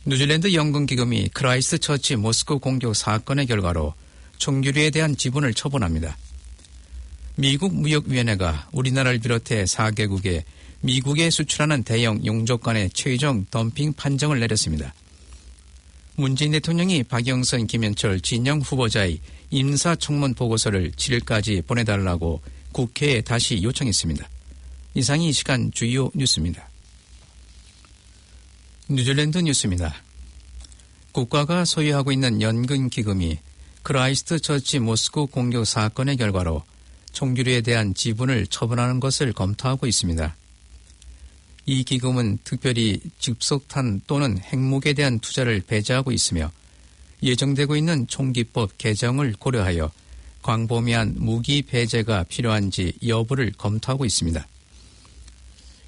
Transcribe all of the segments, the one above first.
뉴질랜드 연금기금이 크라이스트 처치 모스크 공격 사건의 결과로 총규리에 대한 지분을 처분합니다. 미국 무역위원회가 우리나라를 비롯해 4개국에 미국에 수출하는 대형 용접관의 최종 덤핑 판정을 내렸습니다. 문재인 대통령이 박영선, 김현철 진영 후보자의 인사청문 보고서를 7일까지 보내달라고 국회에 다시 요청했습니다. 이상이 이 시간 주요 뉴스입니다. 뉴질랜드 뉴스입니다. 국가가 소유하고 있는 연금기금이 크라이스트 처치 모스크 공격 사건의 결과로 총규리에 대한 지분을 처분하는 것을 검토하고 있습니다. 이 기금은 특별히 집속탄 또는 핵무기에 대한 투자를 배제하고 있으며 예정되고 있는 총기법 개정을 고려하여 광범위한 무기 배제가 필요한지 여부를 검토하고 있습니다.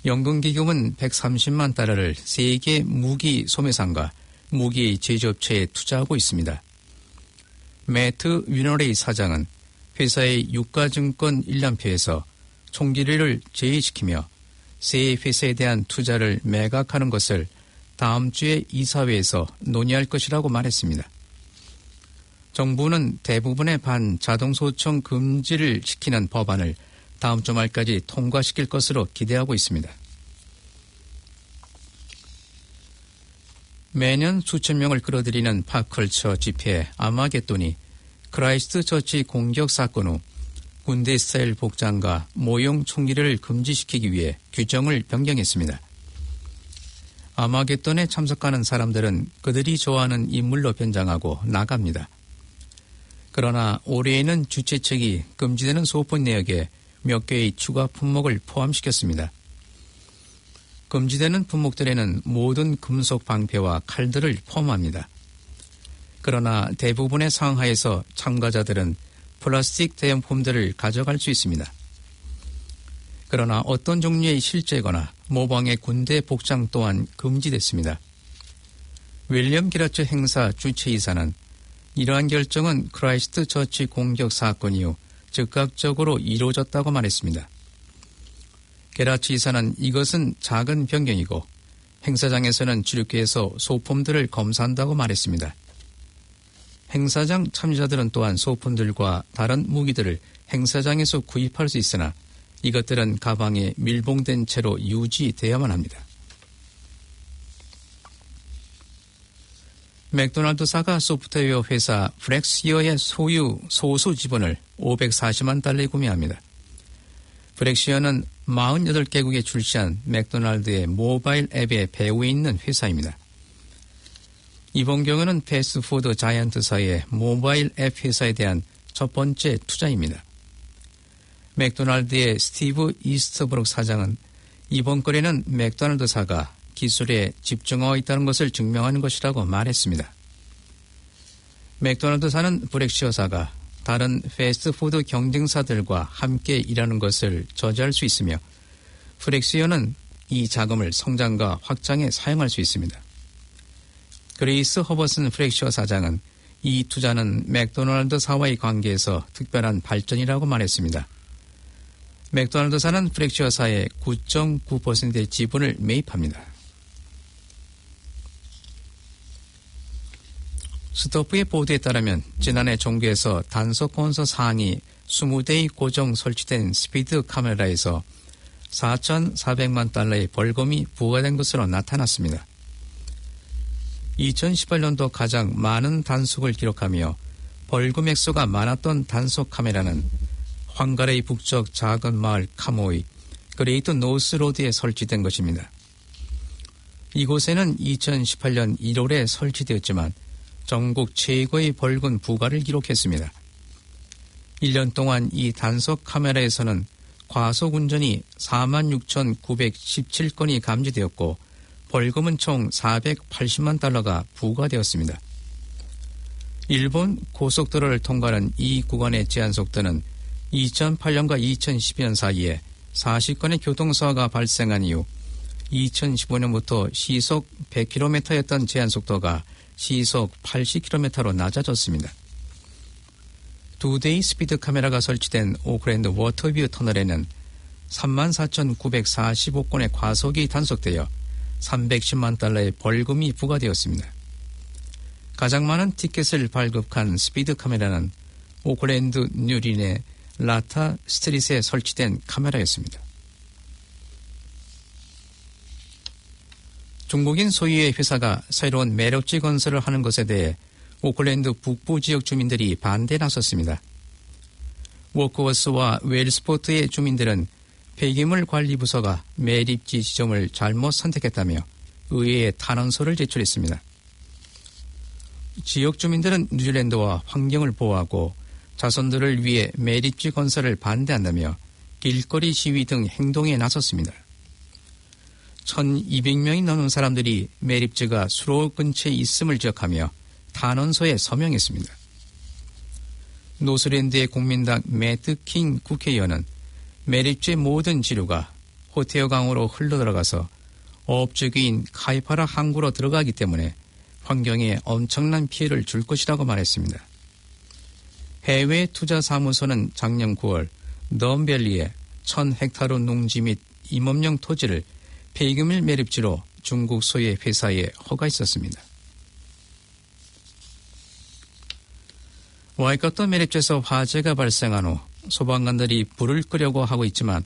연금기금은 130만 달러를 세계 무기 소매상과 무기 제조업체에 투자하고 있습니다. 매트 위너레이 사장은 회사의 유가증권 1년표에서 총기류를 제외시키며 새 회사에 대한 투자를 매각하는 것을 다음 주에 이사회에서 논의할 것이라고 말했습니다. 정부는 대부분의 반자동소총 금지를 시키는 법안을 다음 주 말까지 통과시킬 것으로 기대하고 있습니다. 매년 수천 명을 끌어들이는 팝컬처 집회 아마겟돈이 크라이스트 처치 공격 사건 후 군대 스타일 복장과 모형 총기를 금지시키기 위해 규정을 변경했습니다. 아마겟돈에 참석하는 사람들은 그들이 좋아하는 인물로 변장하고 나갑니다. 그러나 올해에는 주최 측이 금지되는 소품 내역에 몇 개의 추가 품목을 포함시켰습니다. 금지되는 품목들에는 모든 금속 방패와 칼들을 포함합니다. 그러나 대부분의 상하에서 참가자들은 플라스틱 대용품들을 가져갈 수 있습니다. 그러나 어떤 종류의 실제거나 모방의 군대 복장 또한 금지됐습니다. 윌리엄 기라츠 행사 주최이사는 이러한 결정은 크라이스트 처치 공격 사건 이후 즉각적으로 이루어졌다고 말했습니다. 게라츠 이사는 이것은 작은 변경이고 행사장에서는 출입구에서 소품들을 검사한다고 말했습니다. 행사장 참여자들은 또한 소품들과 다른 무기들을 행사장에서 구입할 수 있으나 이것들은 가방에 밀봉된 채로 유지되어야만 합니다. 맥도날드사가 소프트웨어 회사 브렉시어의 소수 지분을 540만 달러에 구매합니다. 브렉시어는 48개국에 출시한 맥도날드의 모바일 앱의 배후에 있는 회사입니다. 이번 경우는 패스트푸드 자이언트사의 모바일 앱 회사에 대한 첫 번째 투자입니다. 맥도날드의 스티브 이스트브룩 사장은 이번 거래는 맥도날드사가 기술에 집중하고 있다는 것을 증명하는 것이라고 말했습니다. 맥도날드사는 브렉시어사가 다른 패스트푸드 경쟁사들과 함께 일하는 것을 저지할 수 있으며 브렉시어는 이 자금을 성장과 확장에 사용할 수 있습니다. 그레이스 허버슨 브렉시어 사장은 이 투자는 맥도날드사와의 관계에서 특별한 발전이라고 말했습니다. 맥도날드사는 브렉시어사의 9.9%의 지분을 매입합니다. 스토프의 보도에 따르면 지난해 종교에서 단속 콘서 사항이 20대의 고정 설치된 스피드 카메라에서 4,400만 달러의 벌금이 부과된 것으로 나타났습니다. 2018년도 가장 많은 단속을 기록하며 벌금 액수가 많았던 단속 카메라는 황가레이 북쪽 작은 마을 카모이 그레이트 노스로드에 설치된 것입니다. 이곳에는 2018년 1월에 설치되었지만 전국 최고의 벌금 부과를 기록했습니다. 1년 동안 이 단속 카메라에서는 과속 운전이 46,917건이 감지되었고 벌금은 총 480만 달러가 부과되었습니다. 일본 고속도로를 통과하는 이 구간의 제한 속도는 2008년과 2012년 사이에 40건의 교통사고가 발생한 이후 2015년부터 시속 100km였던 제한 속도가 시속 80km로 낮아졌습니다. 2대의 스피드 카메라가 설치된 오클랜드 워터뷰 터널에는 34,945건의 과속이 단속되어 310만 달러의 벌금이 부과되었습니다. 가장 많은 티켓을 발급한 스피드 카메라는 오클랜드 뉴린의 라타 스트릿에 설치된 카메라였습니다. 중국인 소유의 회사가 새로운 매력지 건설을 하는 것에 대해 오클랜드 북부 지역 주민들이 반대에 나섰습니다. 워크워스와 웰스포트의 주민들은 폐기물 관리부서가 매립지 지점을 잘못 선택했다며 의회에 탄원서를 제출했습니다. 지역 주민들은 뉴질랜드와 환경을 보호하고 자손들을 위해 매립지 건설을 반대한다며 길거리 시위 등 행동에 나섰습니다. 1,200명이 넘는 사람들이 매립지가 수로 근처에 있음을 지적하며 탄원서에 서명했습니다. 노스랜드의 국민당 매트 킹 국회의원은 매립지의 모든 지류가 호테어 강으로 흘러들어가서 어업지구인 카이파라 항구로 들어가기 때문에 환경에 엄청난 피해를 줄 것이라고 말했습니다. 해외 투자사무소는 작년 9월 덤밸리에 1,000헥타르 농지 및 임업용 토지를 폐기물 매립지로 중국 소유의 회사에 허가했었습니다. 와이카토 매립지에서 화재가 발생한 후 소방관들이 불을 끄려고 하고 있지만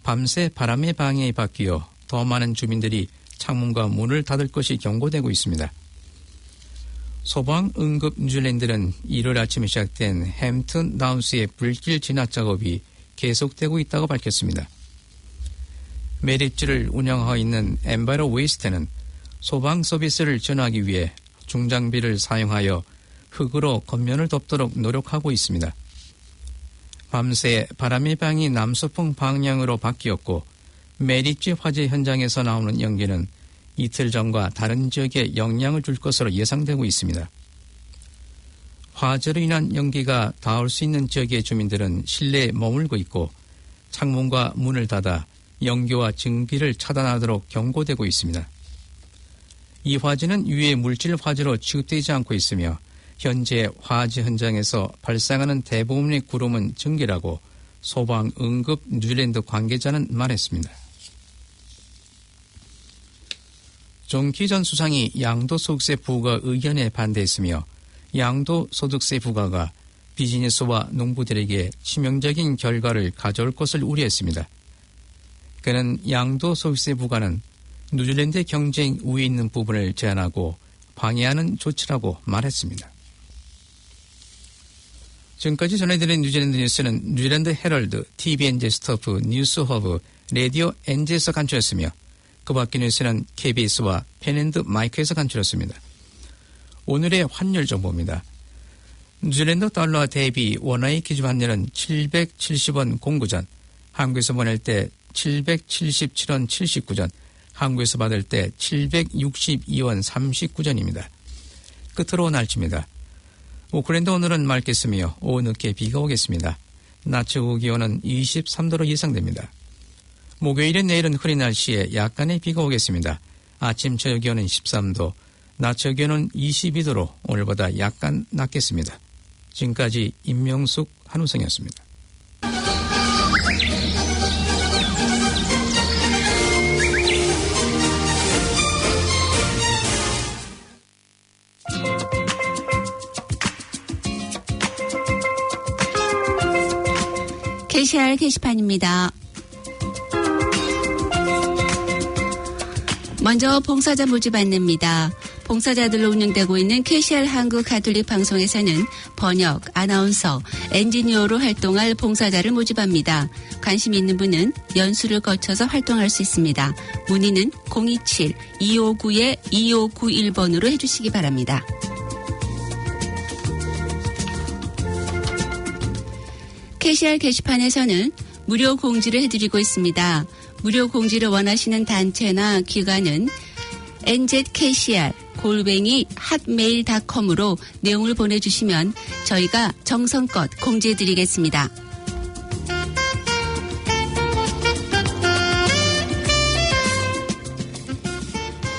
밤새 바람의 방해에 바뀌어 더 많은 주민들이 창문과 문을 닫을 것이 경고되고 있습니다. 소방 응급 뉴질랜드는 일요일 아침에 시작된 햄튼 다운스의 불길 진압 작업이 계속되고 있다고 밝혔습니다. 매립지를 운영하고 있는 엠바로 웨이스트는 소방 서비스를 전하기 위해 중장비를 사용하여 흙으로 겉면을 덮도록 노력하고 있습니다. 밤새 바람의 방이 남서풍 방향으로 바뀌었고 매립지 화재 현장에서 나오는 연기는 이틀 전과 다른 지역에 영향을 줄 것으로 예상되고 있습니다. 화재로 인한 연기가 닿을 수 있는 지역의 주민들은 실내에 머물고 있고 창문과 문을 닫아 연기와 증기를 차단하도록 경고되고 있습니다. 이 화재는 유해 물질 화재로 취급되지 않고 있으며 현재 화재 현장에서 발생하는 대부분의 구름은 증기라고 소방 응급 뉴질랜드 관계자는 말했습니다. 존키 전 수상이 양도소득세 부과 의견에 반대했으며 양도소득세 부과가 비즈니스와 농부들에게 치명적인 결과를 가져올 것을 우려했습니다. 그는 양도소득세 부과는 뉴질랜드의 경쟁 우위에 있는 부분을 제한하고 방해하는 조치라고 말했습니다. 지금까지 전해드린 뉴질랜드 뉴스는 뉴질랜드 헤럴드, TVNJ 스토프, 뉴스허브, 라디오 NJ에서 간추렸으며 그 밖의 뉴스는 KBS와 펜앤드 마이크에서 간추렸습니다. 오늘의 환율 정보입니다. 뉴질랜드 달러 대비 원화의 기준 환율은 770원 09전, 한국에서 보낼 때 777원 79전, 한국에서 받을 때 762원 39전입니다. 끝으로 날씨입니다. 오클랜드 오늘은 맑겠으며 오후 늦게 비가 오겠습니다. 낮 최고 기온은 23도로 예상됩니다. 목요일인 내일은 흐린 날씨에 약간의 비가 오겠습니다. 아침 최저 기온은 13도, 낮 최고 기온은 22도로 오늘보다 약간 낮겠습니다. 지금까지 임명숙 한우성이었습니다. KCR 게시판입니다. 먼저 봉사자 모집 안내입니다. 봉사자들로 운영되고 있는 KCR 한국 가톨릭 방송에서는 번역, 아나운서, 엔지니어로 활동할 봉사자를 모집합니다. 관심 있는 분은 연수를 거쳐서 활동할 수 있습니다. 문의는 027-259-2591번으로 해주시기 바랍니다. KCR 게시판에서는 무료 공지를 해드리고 있습니다. 무료 공지를 원하시는 단체나 기관은 nzkcr@hotmail.com으로 내용을 보내주시면 저희가 정성껏 공지해드리겠습니다.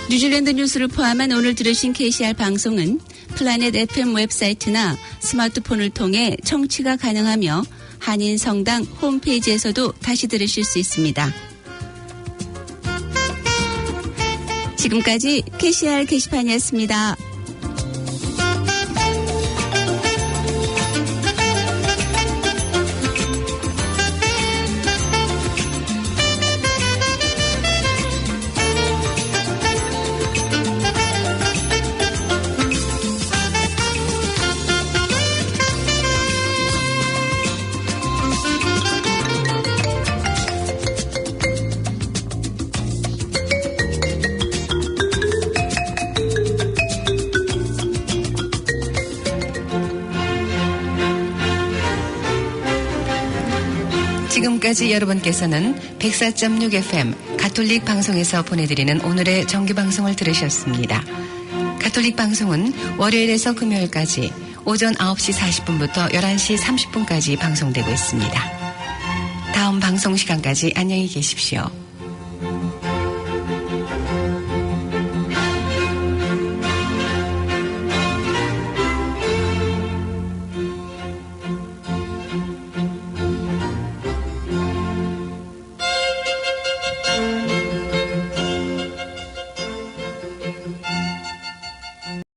뉴질랜드 뉴스를 포함한 오늘 들으신 KCR 방송은 플라넷 FM 웹사이트나 스마트폰을 통해 청취가 가능하며 한인성당 홈페이지에서도 다시 들으실 수 있습니다. 지금까지 KCR 게시판이었습니다. 지금까지 여러분께서는 104.6 FM 가톨릭 방송에서 보내드리는 오늘의 정규방송을 들으셨습니다. 가톨릭 방송은 월요일에서 금요일까지 오전 9시 40분부터 11시 30분까지 방송되고 있습니다. 다음 방송 시간까지 안녕히 계십시오.